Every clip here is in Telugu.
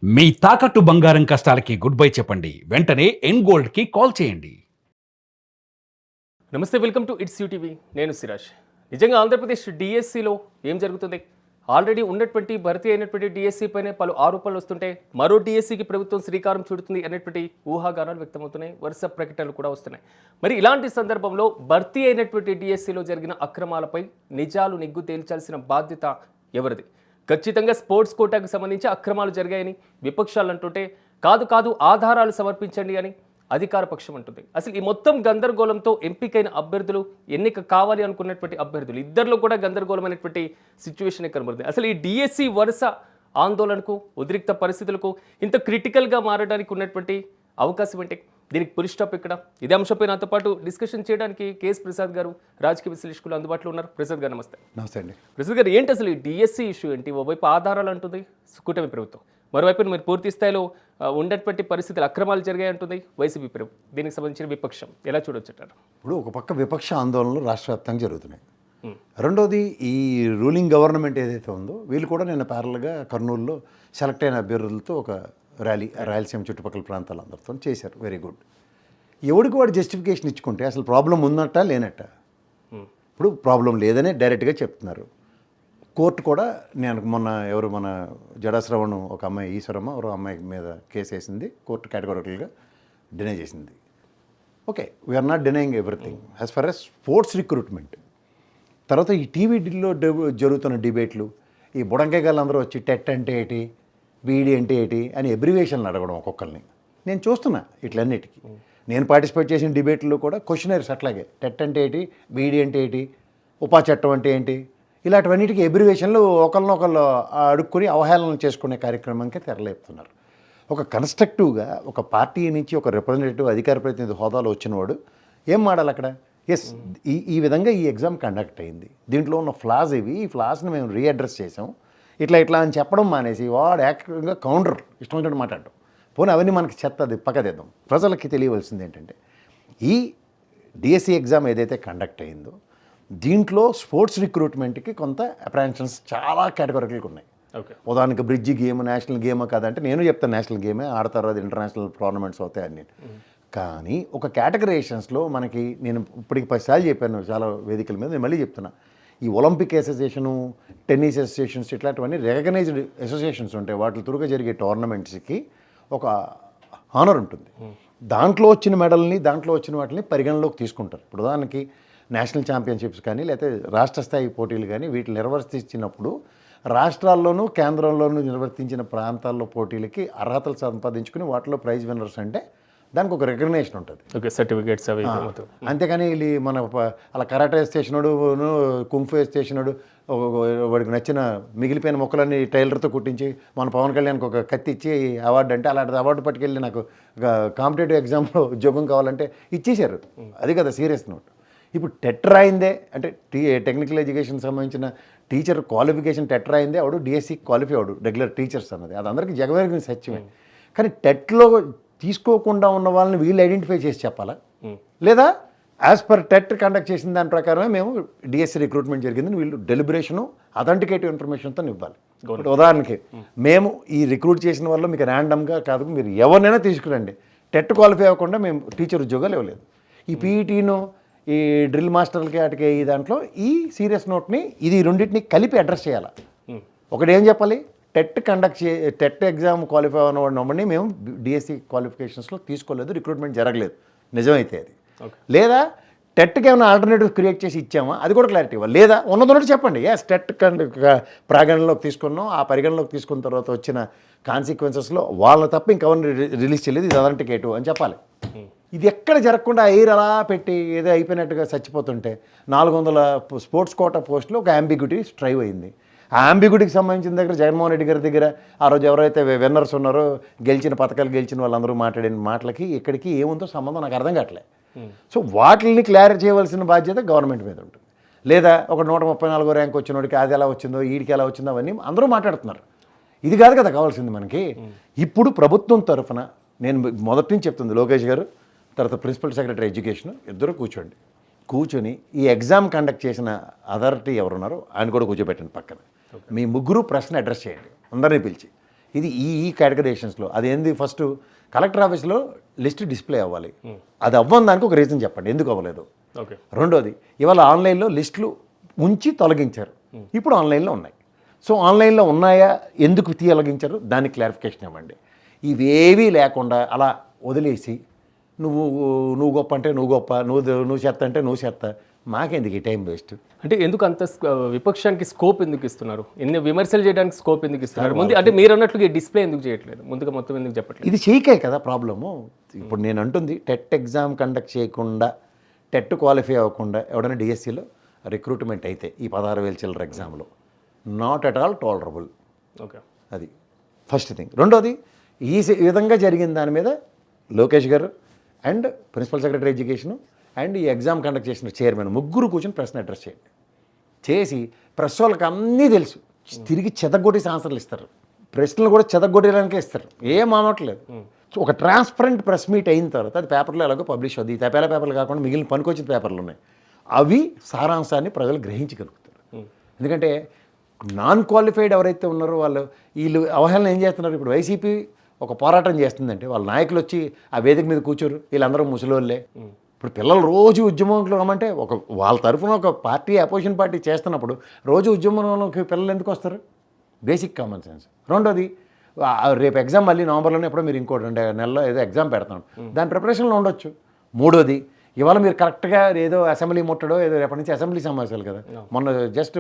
మీ తాకట్టు బంగారం కష్టాలకి గుడ్ బై చెప్పండి. వెంటనే ఎన్ గోల్డ్‌కి కాల్ చేయండి. నమస్తే, వెల్కమ్ టు ఇట్స్ యూటీవీ. నేను సిరాజ్. నిజంగా ఆంధ్రప్రదేశ్ డిఎస్సిలో ఏం జరుగుతుంది? ఆల్రెడీ ఉన్నటువంటి భర్తీ అయినటువంటి డిఎస్సి పైనే పలు ఆరోపణలు వస్తుంటే మరో డిఎస్సికి ప్రభుత్వం శ్రీకారం చుడుతుంది అనేటువంటి ఊహాగానాలు వ్యక్తమవుతున్నాయి. వరుస ప్రకటనలు కూడా వస్తున్నాయి. మరి ఇలాంటి సందర్భంలో భర్తీ అయినటువంటి డిఎస్సిలో జరిగిన అక్రమాలపై నిజాలు నిగ్గు తేల్చాల్సిన బాధ్యత ఎవరిది? ఖచ్చితంగా స్పోర్ట్స్ కోటాకు సంబంధించి అక్రమాలు జరిగాయని విపక్షాలు అంటుంటే, కాదు కాదు ఆధారాలు సమర్పించండి అని అధికార పక్షం అంటుంది. అసలు ఈ మొత్తం గందరగోళంతో ఎంపికైన అభ్యర్థులు, ఎన్నిక కావాలి అనుకున్నటువంటి అభ్యర్థులు, ఇద్దరిలో కూడా గందరగోళమైనటువంటి సిచ్యువేషన్ కనబడుతుంది. అసలు ఈ డిఎస్సి వరుస ఆందోళనకు, ఉద్రిక్త పరిస్థితులకు ఇంత క్రిటికల్గా మారడానికి ఉన్నటువంటి అవకాశం ఏంటి? దీనికి పులి స్టాప్ ఇక్కడ. ఇదే అంశంపై నాతో పాటు డిస్కషన్ చేయడానికి కేఎస్ ప్రసాద్ గారు, రాజకీయ విశ్లేషకులు అందుబాటులో ఉన్నారు. ప్రసాద్ గారు నమస్తే. నమస్తే అండి. ప్రసాద్ గారు, ఏంటి అసలు ఈ డిఎస్సి ఇష్యూ ఏంటి? ఓవైపు ఆధారాలు అంటుంది కూటమి ప్రభుత్వం, మరోవైపు మీరు పూర్తి స్థాయిలో ఉన్నటువంటి పరిస్థితులు అక్రమాలు జరిగాయి అంటుంది వైసీపీ ప్రభుత్వం. దీనికి సంబంధించిన విపక్షం ఎలా చూడొచ్చుంటారు? ఇప్పుడు ఒక పక్క విపక్ష ఆందోళనలు రాష్ట్ర వ్యాప్తంగా జరుగుతున్నాయి. రెండోది, ఈ రూలింగ్ గవర్నమెంట్ ఏదైతే ఉందో వీళ్ళు కూడా నిన్న ప్యారల్గా కర్నూలులో సెలెక్ట్ అయిన అభ్యర్థులతో ఒక రాయలసీమ చుట్టుపక్కల ప్రాంతాలందరితో చేశారు. Very good. ఎవరికి వాడు జస్టిఫికేషన్ ఇచ్చుకుంటే అసలు ప్రాబ్లం ఉందట లేనట్ట. ఇప్పుడు ప్రాబ్లం లేదనే డైరెక్ట్గా చెప్తున్నారు. కోర్టు కూడా, నేను మన జడాశ్రవణ్ ఒక అమ్మాయి, ఈశ్వరమ్మ ఒక అమ్మాయి మీద కేసు వేసింది. కోర్టు కేటగరికల్గా డినై చేసింది. Okay, we are not denying everything as far as sports recruitment. తర్వాత ఈ టీవీలో జరుగుతున్న డిబేట్లు, ఈ బుడంకాయగాళ్ళందరూ వచ్చి టెట్ అంటే ఏంటి, బీఈడీ అంటే ఏంటి అని ఎబ్రివేషన్లు అడగడం ఒక్కొక్కరిని నేను చూస్తున్నా. ఇట్లన్నిటికీ నేను పార్టిసిపేట్ చేసిన డిబేట్లో కూడా క్వశ్చనరీస్ అట్లాగే, టెట్ అంటే ఏంటి, బీఈడీ అంటే ఏంటి, ఉపా చట్టం అంటే ఏంటి, ఇలాంటివన్నిటికీ ఎబ్రివేషన్లు ఒకరినొకళ్ళు అడుక్కుని అవహేళన చేసుకునే కార్యక్రమానికి తెరలేపుతున్నారు. ఒక కన్స్ట్రక్టివ్గా ఒక పార్టీ నుంచి ఒక రిప్రజెంటేటివ్, అధికార ప్రతినిధి హోదాలో వచ్చినవాడు ఏం మాడాలి అక్కడ? ఎస్, ఈ విధంగా ఈ ఎగ్జామ్ కండక్ట్ అయింది, దీంట్లో ఉన్న ఫ్లాస్ ఇవి, ఈ ఫ్లాస్ని మేము రీఅడ్రస్ చేసాం, ఇట్లా అని చెప్పడం మానేసి వాడు యాక్టివ్గా కౌంటర్ ఇష్టం వచ్చినట్టు మాట్లాడటం. పోనీ అవన్నీ మనకి చెత్తది పక్కదిద్దాం. ప్రజలకి తెలియవలసింది ఏంటంటే, ఈ డిఎస్సి ఎగ్జామ్ ఏదైతే కండక్ట్ అయిందో దీంట్లో స్పోర్ట్స్ రిక్రూట్మెంట్కి కొంత అప్రహెన్షన్స్ చాలా కేటగిరీలకు ఉన్నాయి. ఉదాహరణకి బ్రిడ్జి గేమ్ నేషనల్ గేమ్ కాదంటే నేను చెప్తాను నేషనల్ గేమే ఆడతారు, అది ఇంటర్నేషనల్ టోర్నమెంట్స్ అవుతాయి అన్ని. కానీ ఒక కేటగరైజేషన్స్లో మనకి, నేను ఇప్పటికి 10 సార్లు చెప్పాను చాలా వేదికల మీద, నేను మళ్ళీ చెప్తున్నా, ఈ ఒలింపిక్ అసోసియేషను, టెన్నిస్ అసోసియేషన్స్, ఇట్లాంటివన్నీ రికగ్నైజ్డ్ అసోసియేషన్స్ ఉంటాయి. వాటి త్రూగా జరిగే టోర్నమెంట్స్కి ఒక హానర్ ఉంటుంది. దాంట్లో వచ్చిన మెడల్ని, దాంట్లో వచ్చిన వాటిని పరిగణలోకి తీసుకుంటారు. ఇప్పుడు ఉదాహరణకి నేషనల్ ఛాంపియన్షిప్స్ కానీ లేకపోతే రాష్ట్ర స్థాయి పోటీలు కానీ వీటిని నిర్వర్తించినప్పుడు రాష్ట్రాల్లోనూ కేంద్రంలోనూ నిర్వర్తించిన ప్రాంతాల్లో పోటీలకి అర్హతలు సంపాదించుకుని వాటిలో ప్రైజ్ విన్నర్స్ అంటే దానికి ఒక రికగ్నేషన్ ఉంటుంది, సర్టిఫికేట్స్. అంతేకాని వీళ్ళు మన అలా కరాటే స్టేషనుడు, కుంఫు స్టేషనుడు, వాడికి నచ్చిన మిగిలిపోయిన మొక్కలన్నీ టైలర్తో కుట్టించి మన పవన్ కళ్యాణ్కి ఒక కత్తి ఇచ్చి అవార్డు అంటే అలాంటి అవార్డు పట్టుకెళ్ళి నాకు కాంపిటేటివ్ ఎగ్జామ్లో ఉద్యోగం కావాలంటే ఇచ్చేశారు. అది కదా సీరియస్ నోట్. ఇప్పుడు టెట్ రాయిందే అంటే టెక్నికల్ ఎడ్యుకేషన్ సంబంధించిన టీచర్ క్వాలిఫికేషన్ టెట్ రాయిందే ఆవిడ డిఎస్సి క్వాలిఫై అవడు రెగ్యులర్ టీచర్స్ అన్నది, అది అందరికీ జగమెరిగిన సత్యమే. కానీ టెట్లో తీసుకోకుండా ఉన్న వాళ్ళని వీళ్ళు ఐడెంటిఫై చేసి చెప్పాలా, లేదా యాజ్ పర్ టెట్ కండక్ట్ చేసిన దాని ప్రకారమే మేము డిఎస్సి రిక్రూట్మెంట్ జరిగిందని వీళ్ళు డెలిబరేషను అథెంటికేటివ్ ఇన్ఫర్మేషన్తో ఇవ్వాలి. ఇప్పుడు ఉదాహరణకి, మేము ఈ రిక్రూట్ చేసిన వల్ల మీకు ర్యాండమ్గా కాదు, మీరు ఎవరినైనా తీసుకురండి, టెట్ క్వాలిఫై అవ్వకుండా మేము టీచర్ ఉద్యోగాలు ఇవ్వలేదు. ఈ పీఈటీను, ఈ డ్రిల్ మాస్టర్లకి వాటికి ఈ దాంట్లో ఈ సీరియస్ నోట్ని ఇది రెండింటిని కలిపి అడ్రస్ చేయాలి. ఒకటి ఏం చెప్పాలి, టెట్ ఎగ్జామ్ క్వాలిఫై అవ్వని మేము డిఎస్సి క్వాలిఫికేషన్స్లో తీసుకోలేదు, రిక్రూట్మెంట్ జరగలేదు, నిజమైతే అది. లేదా టెట్కి ఏమైనా ఆల్టర్నేటివ్ క్రియేట్ చేసి ఇచ్చామా, అది కూడా క్లారిటీ ఇవ్వాలి. లేదా ఉన్నదొన్నట్టు చెప్పండి, ఎస్ టెట్ ప్రాగణనలోకి తీసుకున్నాం, ఆ పరిగణలోకి తీసుకున్న తర్వాత వచ్చిన కాన్సిక్వెన్సెస్లో వాళ్ళ తప్ప ఇంకెవరిని రిలీజ్ చేయలేదు, ఇది అథెంటికేటివ్ అని చెప్పాలి. ఇది ఎక్కడ జరగకుండా ఎయిర్ అలా పెట్టి ఏదో అయిపోయినట్టుగా చచ్చిపోతుంటే 400 స్పోర్ట్స్ కోటా పోస్టులు ఒక అంబిగ్యూటీ స్ట్రైవ్ అయింది. ఆ అంబిగ్యూటీకి సంబంధించిన దగ్గర జగన్మోహన్ రెడ్డి గారి దగ్గర ఆ రోజు ఎవరైతే విన్నర్స్ ఉన్నారో, గెలిచిన పథకాలు గెలిచిన వాళ్ళందరూ మాట్లాడిన మాటలకి ఇక్కడికి ఏముందో సంబంధం నాకు అర్థం కావట్లేదు. సో వాటిని క్లారిఫై చేయవలసిన బాధ్యత గవర్నమెంట్ మీద ఉంటుంది. లేదా ఒక 134 ర్యాంక్ వచ్చినోడికి అది ఎలా వచ్చిందో, వీడికి ఎలా వచ్చిందో అవన్నీ అందరూ మాట్లాడుతున్నారు. ఇది కాదు కదా కావాల్సింది మనకి. ఇప్పుడు ప్రభుత్వం తరఫున నేను మొదటి నుంచి చెప్తుంది, లోకేష్ గారు తర్వాత ప్రిన్సిపల్ సెక్రటరీ ఎడ్యుకేషన్ ఇద్దరు కూర్చొని ఈ ఎగ్జామ్ కండక్ట్ చేసిన అథారిటీ ఎవరున్నారో ఆయన కూడా కూర్చోబెట్టండి పక్కన. మీ ముగ్గురు ప్రశ్న అడ్రస్ చేయండి అందరినీ పిలిచి, ఇది ఈ కేటగరైజేషన్స్లో అదేంది ఫస్ట్ కలెక్టర్ ఆఫీస్లో లిస్ట్ డిస్ప్లే అవ్వాలి. అది అవ్వని దానికి ఒక రీజన్ చెప్పండి ఎందుకు అవ్వలేదు. ఓకే. రెండోది ఇవాళ ఆన్లైన్లో లిస్టులు ఉంచి తొలగించారు, ఇప్పుడు ఆన్లైన్లో ఉన్నాయి. సో ఆన్లైన్లో ఉన్నాయా, ఎందుకు తొలగించారు, దానికి క్లారిఫికేషన్ ఇవ్వండి. ఇవేవీ లేకుండా అలా వదిలేసి నువ్వు గొప్ప అంటే నువ్వు గొప్ప, నువ్వు చెత్త అంటే నువ్వు చెత్త, మాకెందుకు ఈ టైం వేస్ట్. అంటే ఎందుకు అంత విపక్షానికి స్కోప్ ఎందుకు ఇస్తున్నారు, ఎన్ని విమర్శలు చేయడానికి స్కోప్ ఎందుకు ఇస్తున్నారు ముందు? అంటే మీరు అన్నట్లుగా డిస్ప్లే ఎందుకు చేయట్లేదు, ముందుగా మొత్తం ఎందుకు చెప్పట్లేదు? ఇది చేయకే కదా ప్రాబ్లము. ఇప్పుడు నేను అంటుంది టెట్ ఎగ్జామ్ కండక్ట్ చేయకుండా, టెట్ క్వాలిఫై అవ్వకుండా ఎవడైనా డిఎస్సిలో రిక్రూట్మెంట్ అయితే ఈ 16,000 చిల్లర ఎగ్జామ్లో not at all tolerable. Okay, అది ఫస్ట్ థింగ్. రెండోది ఈ విధంగా జరిగిన దాని మీద లోకేష్ గారు and principal secretary education and ఈ ఎగ్జామ్ కండక్ట్ చేసిన చైర్మన్ ముగ్గురు కూర్చొని ప్రశ్న అడ్రస్ చేయండి. చేసి ప్రెస్ వాళ్ళకి అన్నీ తెలుసు, తిరిగి చెదగొట్టేసి ఆన్సర్లు ఇస్తారు, ప్రశ్నలు కూడా చెదగొట్టేయడానికే ఇస్తారు, ఏం మానట్లేదు. ఒక ట్రాన్స్పరెంట్ ప్రెస్ మీట్ అయిన తర్వాత అది పేపర్లో ఎలాగో పబ్లిష్ అవుతుంది. ఈ తపేలా పేపర్లు కాకుండా మిగిలిన పనికొచ్చిన పేపర్లు ఉన్నాయి, అవి సారాంశాన్ని ప్రజలు గ్రహించగలుగుతారు. ఎందుకంటే నాన్ క్వాలిఫైడ్ ఎవరైతే ఉన్నారో వీళ్ళు అవహేళన ఏం చేస్తున్నారు. ఇప్పుడు వైసీపీ ఒక పోరాటం చేస్తుందంటే వాళ్ళ నాయకులు వచ్చి ఆ వేదిక మీద కూర్చోరు, వీళ్ళందరూ ముసలోళ్ళే. ఇప్పుడు పిల్లలు రోజు ఉద్యమంలో రమ్మంటే వాళ్ళ తరఫున ఒక పార్టీ అపోజిషన్ పార్టీ చేస్తున్నప్పుడు రోజు ఉద్యమంలోకి పిల్లలు ఎందుకు వస్తారు? Basic common sense. రెండోది రేపు ఎగ్జామ్ మళ్ళీ నవంబర్లోనే ఎప్పుడో మీరు ఇంకో 2 నెలల్లో ఏదో ఎగ్జామ్ పెడతాం, దాని ప్రిపరేషన్లో ఉండొచ్చు. మూడోది ఇవాళ మీరు కరెక్ట్గా ఏదో అసెంబ్లీ ముట్టడో ఏదో రేపటి నుంచి అసెంబ్లీ సమావేశాలు కదా, మొన్న జస్ట్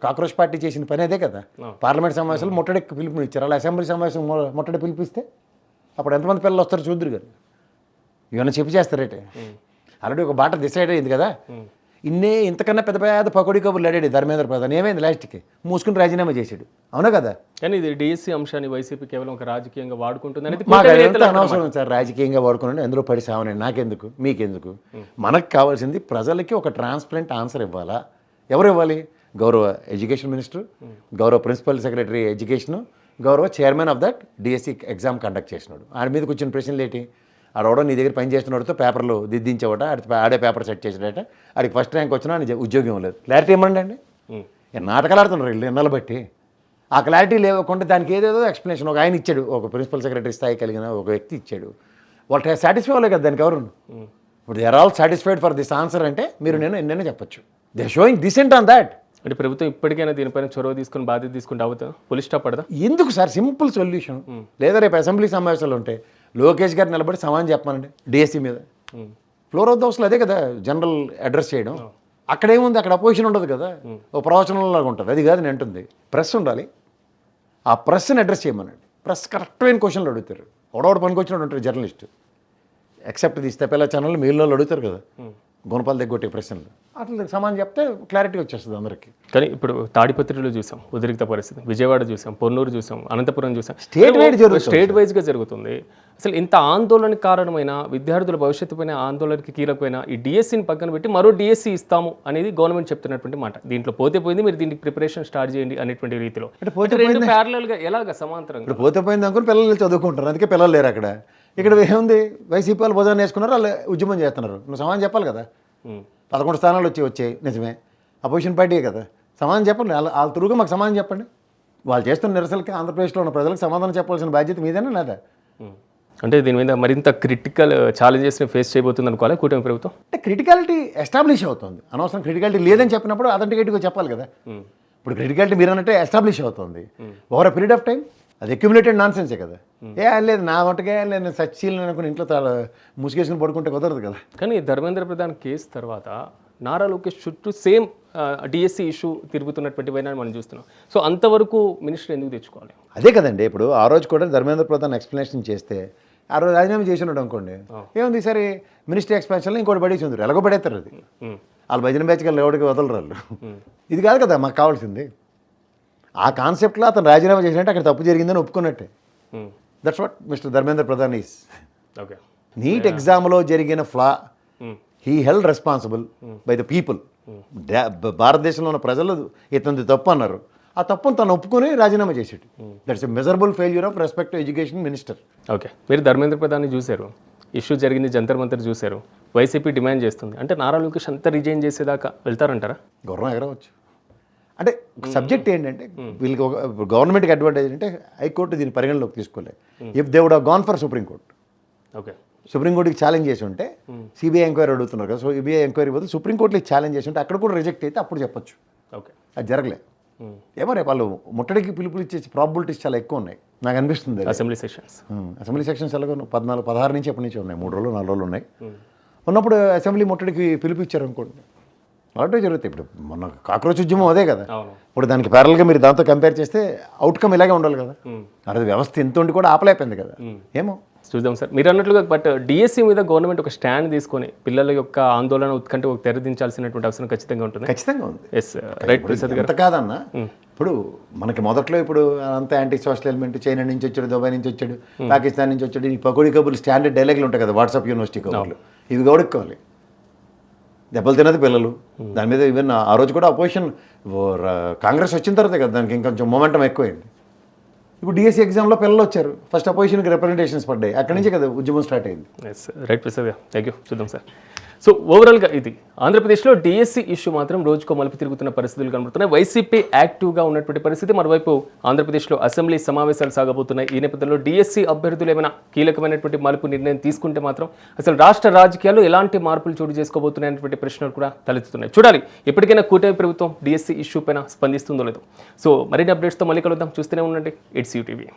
కాక్రోచ్ పార్టీ చేసిన పని అదే కదా, పార్లమెంట్ సమావేశాలు ముట్టడికి పిలుపునిచ్చారు. అలా అసెంబ్లీ సమావేశం ముట్టడి పిలిపిస్తే అప్పుడు ఎంతమంది పిల్లలు వస్తారు చూద్దరు కదా, ఇవన్నీ చెప్పి చేస్తారేటే. ఆల్రెడీ ఒక బాట డిసైడ్ అయింది కదా. ఇంతకన్నా పెద్ద పెద్ద పకోడీ కబుర్లు అడాడు ధర్మేంద్ర ప్రధాన్, ఏమైంది లాస్ట్కి మూసుకుని రాజీనామా చేశాడు, అవునా కదా. కానీ ఇది డిఎస్సి అంశాన్ని వైసీపీ కేవలం ఒక రాజకీయంగా వాడుకుంటుంది అనేది మాకు అదంతా అనవసరం సార్. రాజకీయంగా వాడుకున్నాడు, ఎందులో పడి సావనండి, నాకెందుకు మీకెందుకు. మనకు కావాల్సింది ప్రజలకి ఒక ట్రాన్స్పరెంట్ ఆన్సర్ ఇవ్వాలా. ఎవరు ఇవ్వాలి? గౌరవ ఎడ్యుకేషన్ మినిస్టర్, గౌరవ ప్రిన్సిపల్ సెక్రటరీ ఎడ్యుకేషను, గౌరవ chairman of that DSC exam conduct చేసినాడు. ఆడి మీద కూర్చొని ప్రశ్నలు ఏంటి? ఆడవడం నీ దగ్గర పని చేస్తున్నాడుతో పేపర్లు దిద్దించేవాట, ఆడే పేపర్ సెట్ చేసాడట, ఆడికి ఫస్ట్ ర్యాంక్ వచ్చినా ఉద్యోగం లేదు. క్లారిటీ ఇవ్వండి అండి. నాటకాలు ఆడుతున్నారు వీళ్ళు ఎన్నాళ్ళు బట్టి. ఆ క్లారిటీ లేకుండా దానికి ఏదేదో ఎక్స్ప్లెనేషన్ ఒక ఆయన ఇచ్చాడు, ఒక ప్రిన్సిపల్ సెక్రటరీ స్థాయి కలిగిన ఒక వ్యక్తి ఇచ్చాడు. వాళ్ళు సాటిస్ఫై అవ్వలేదు కదా దానికి ఎవరు. ఇప్పుడు they are all satisfied for this answer అంటే మీరు నేను ఎన్నైనా చెప్పొచ్చు. They are showing dissent on that. అంటే ప్రభుత్వం ఇప్పటికైనా దీనిపైన చొరవ తీసుకుని బాధ్యత తీసుకుంటే అవుతా పోలీస్ స్టాప్ పడదా? ఎందుకు సార్? Simple solution. లేదా రేపు అసెంబ్లీ సమావేశాలు ఉంటాయి, లోకేష్ గారు నిలబడి సమాధానం చెప్పమనండి డిఎస్సి మీద. ఫ్లోర్ ఆఫ్ ద హౌస్లో అదే కదా జనరల్ అడ్రస్ చేయడం. అక్కడేముంది, అక్కడ అపోజిషన్ ఉండదు కదా, ఓ ప్రవచనంలాగా ఉంటుంది. అది కాదు నేను అంటుంది. ప్రెస్ ఉండాలి, ఆ ప్రెస్ని అడ్రస్ చేయమనండి. ప్రెస్ కరెక్ట్మైన క్వశ్చన్లు అడుగుతారు. ఒకడోడు పనికి వచ్చినట్టు ఉంటారు జర్నలిస్ట్, ఎక్సెప్ట్ తీస్తే పిల్ల ఛానల్ మిగిలిన అడుగుతారు కదా గుణపాలు దగ్గొట్టే ప్రశ్నలు. అట్లా సమాధానం చెప్తే క్లారిటీ వచ్చేస్తుంది అందరికీ. కానీ ఇప్పుడు తాడిపత్రిలో చూసాం ఉద్రిక్త పరిస్థితి, విజయవాడ చూసాం, పొన్నూరు చూసాం, అనంతపురం చూసాం, స్టేట్ వైజ్గా జరుగుతుంది. అసలు ఇంత ఆందోళనకి కారణమైన విద్యార్థుల భవిష్యత్తు పైన ఆందోళనకి కీలకమైన ఈ డిఎస్సిని పక్కన పెట్టి మరో డిఎస్సి ఇస్తాము అనేది గవర్నమెంట్ చెప్తున్నటువంటి మాట. దీంట్లో పోతే పోయింది, మీరు దీనికి ప్రిపరేషన్ స్టార్ట్ చేయండి అనేటువంటి రీతిలో రెండు ప్యారలల్గా ఎలాగ సమాంతరంగా. ఇప్పుడు పోతే పోయింది అనుకుని పిల్లలు చదువుకుంటారు, అందుకే పిల్లలు లేరు అక్కడ. ఇక్కడ ఏముంది, వైసీపీ వాళ్ళు భోజనం వేసుకున్నారు, వాళ్ళు ఉద్యమం చేస్తున్నారు. నువ్వు సమాధానం చెప్పాలి కదా. 11 స్థానాలు వచ్చాయి నిజమే, అపోజిషన్ పార్టీ కదా. సమాధానం చెప్పండి, వాళ్ళ తురుగా మాకు సమాధానం చెప్పండి. వాళ్ళు చేస్తున్న నిరసనకి ఆంధ్రప్రదేశ్లో ఉన్న ప్రజలకు సమాధానం చెప్పాల్సిన బాధ్యత మీదేనా లేదా? అంటే దీని మీద మరింత క్రిటికల్ ఛాలెంజెస్ని ఫేస్ చేయబోతుంది అనుకోవాలి కూటమి ప్రభుత్వం. అంటే క్రిటికాలిటీ ఎస్టాబ్లిష్ అవుతుంది. అనవసరం క్రిటికాలిటీ లేదని చెప్పినప్పుడు అథెంటికేట్గా చెప్పాలి కదా. ఇప్పుడు క్రిటికాలిటీ మీరు అన్నట్టే ఎస్టాబ్లిష్ అవుతుంది over a period of time. అది అక్యుములేటెడ్ నాన్ సెన్సే కదా. లేదు నా వంటకే నేను సచ్చీలను అనుకుని ఇంట్లో ముసుగేసుకుని పడుకుంటే కుదరదు కదా. కానీ ధర్మేంద్ర ప్రధాన్ కేసు తర్వాత నారా లోకేష్ చుట్టూ సేమ్ డిఎస్సి ఇష్యూ తిరుగుతున్నటువంటి వైనాన్ని మనం చూస్తున్నాం. సో అంతవరకు మినిస్టర్ ఎందుకు తెచ్చుకోవాలి? అదే కదండి. ఇప్పుడు ఆ రోజు కూడా ధర్మేంద్ర ప్రధాన్ ఎక్స్ప్లెనేషన్ చేస్తే ఆ రోజు రాజీనామా చేసినాడు అనుకోండి, ఏముంది సరే మినిస్టర్ ఎక్స్పాన్షన్లో ఇంకోటి పడేసి ఉంది, ఎలాగో పడేస్తారు. అది వాళ్ళు భజన బ్యాచ్కి ఎవరికి వదలరు వాళ్ళు. ఇది కాదు కదా మాకు కావాల్సింది. ఆ కాన్సెప్ట్లో అతను రాజీనామా చేసినట్టు అక్కడ తప్పు జరిగిందని ఒప్పుకున్నట్టే. That's what Mr Dharmendra Pradhan is. Okay, NEET ఎగ్జామ్లో జరిగిన flaw he held responsible by the people. భారతదేశంలో ఉన్న ప్రజలు ఇతనిది తప్పు అన్నారు, ఆ తప్పును తను ఒప్పుకొని రాజీనామా చేసాడు. That's a measurable failure of respect to education minister. Okay, మీరు ధర్మేంద్ర ప్రధాన్ని చూశారు, ఇష్యూ జరిగింది జంతర్ మంతర్ చూశారు, వైసీపీ డిమాండ్ చేస్తుంది అంటే నారా లోకేష్ అంతా రిజైన్ చేసేదాకా వెళ్తారంటారా? గౌరవం ఎగరవచ్చు. అంటే సబ్జెక్ట్ ఏంటంటే వీళ్ళకి ఒక గవర్నమెంట్కి అడ్వాంటేజ్ అంటే హైకోర్టు దీన్ని పరిగణలోకి తీసుకోలేదు. If they would have gone for supreme court, okay, సుప్రీంకోర్టుకి ఛాలెంజ్ చేసి ఉంటే సిబిఐ ఎంక్వైరీ అడుగుతున్నారు కదా, సో సిబిఐ ఎంక్వైరీ బదులు సుప్రీంకోర్టుకి ఛాలెంజ్ చేసి ఉంటే అక్కడ కూడా రిజెక్ట్ అయితే అప్పుడు చెప్పొచ్చు. ఓకే, అది జరగలేదు. ఏమో రేపు వాళ్ళు ముట్టడికి పిలుపులు ఇచ్చే ప్రాబిలిటీస్ చాలా ఎక్కువ ఉన్నాయి నాకు అనిపిస్తుంది. అసెంబ్లీ సెషన్స్ అసెంబ్లీ సెక్షన్స్ ఎలాగో 14, 16 నుంచి ఎప్పటి నుంచి ఉన్నాయి, 3 రోజులు 4 రోజులు ఉన్నాయి. ఉన్నప్పుడు అసెంబ్లీ ముట్టడికి పిలుపు ఇచ్చారు అనుకోండి, అలాంటివి జరుగుతాయి. ఇప్పుడు మొన్న కాక్రోచ్ ఉద్యమం అదే కదా, అవును. ఇప్పుడు దానికి ప్యారల్గా మీరు దాంతో కంపేర్ చేస్తే అవుట్కమ్ ఇలాగే ఉండాలి కదా. అది వ్యవస్థ ఎంత ఉండి కూడా ఆపలేకపోయింది కదా. ఏమో చూద్దాం సార్, మీరు అన్నట్లుగా. బట్ డిఎస్సి మీద గవర్నమెంట్ ఒక స్టాండ్ తీసుకొని పిల్లల యొక్క ఆందోళన ఉత్కంఠ ఒక తెరదించాల్సినటువంటి అవసరం ఖచ్చితంగా ఉంటుంది. ఖచ్చితంగా ఉంది. ఎస్, రైట్ ప్రసాద్ గారు. ఎంత కాదన్నా, ఇప్పుడు మనకి మొదట్లో ఇప్పుడు అంత యాంటీ సోషల్ ఎలిమెంట్, చైనా నుంచి వచ్చాడు, దుబాయ్ నుంచి వచ్చాడు, పాకిస్తాన్ నుంచి వచ్చాడు, ఈ పకోడీ కబుర్లు స్టాండర్డ్ డైలాగులు ఉంటాయి కదా, వాట్సాప్ యూనివర్సిటీ కబుర్లు, ఇవి గౌడెక్కోవాలి. దెబ్బలు తినది పిల్లలు. దాని మీద ఈవెన్ ఆ రోజు కూడా అపోజిషన్ కాంగ్రెస్ వచ్చిన తర్వాతే కదా దానికి ఇంకొంచెం మొమెంటం ఎక్కువైంది. ఇప్పుడు డిఎస్సి ఎగ్జామ్లో పిల్లలు వచ్చారు, ఫస్ట్ అపోజిషన్కి రిప్రజెంటేషన్స్ పడ్డాయి, అక్కడి నుంచే కదా ఉద్యమం స్టార్ట్ అయింది. ఎస్, రైట్ ప్రసాద్ గారు, థ్యాంక్ యూ. చూద్దాం సార్. సో ఓవరాల్గా ఇది ఆంధ్రప్రదేశ్లో డిఎస్సి ఇష్యూ మాత్రం రోజుకో మలుపు తిరుగుతున్న పరిస్థితులు కనబడుతున్నాయి. వైసీపీ యాక్టివ్గా ఉన్నటువంటి పరిస్థితి. మరోవైపు ఆంధ్రప్రదేశ్లో అసెంబ్లీ సమావేశాలు సాగబోతున్నాయి. ఈ నేపథ్యంలో డిఎస్సి అభ్యర్థులు ఏమైనా కీలకమైనటువంటి మలుపు నిర్ణయం తీసుకుంటే మాత్రం అసలు రాష్ట్ర రాజకీయాల్లో ఎలాంటి మార్పులు చోటు చేసుకోబోతున్నాయనేటువంటి ప్రశ్నలు కూడా తలెత్తుతున్నాయి. చూడాలి ఎప్పటికైనా కూటమి ప్రభుత్వం డిఎస్సి ఇష్యూ పైన స్పందిస్తుందో లేదో. సో మరిన్ని అప్డేట్స్తో మళ్ళీ కలుద్దాం. చూస్తూనే ఉండండి ఇట్స్ యూటీవీ.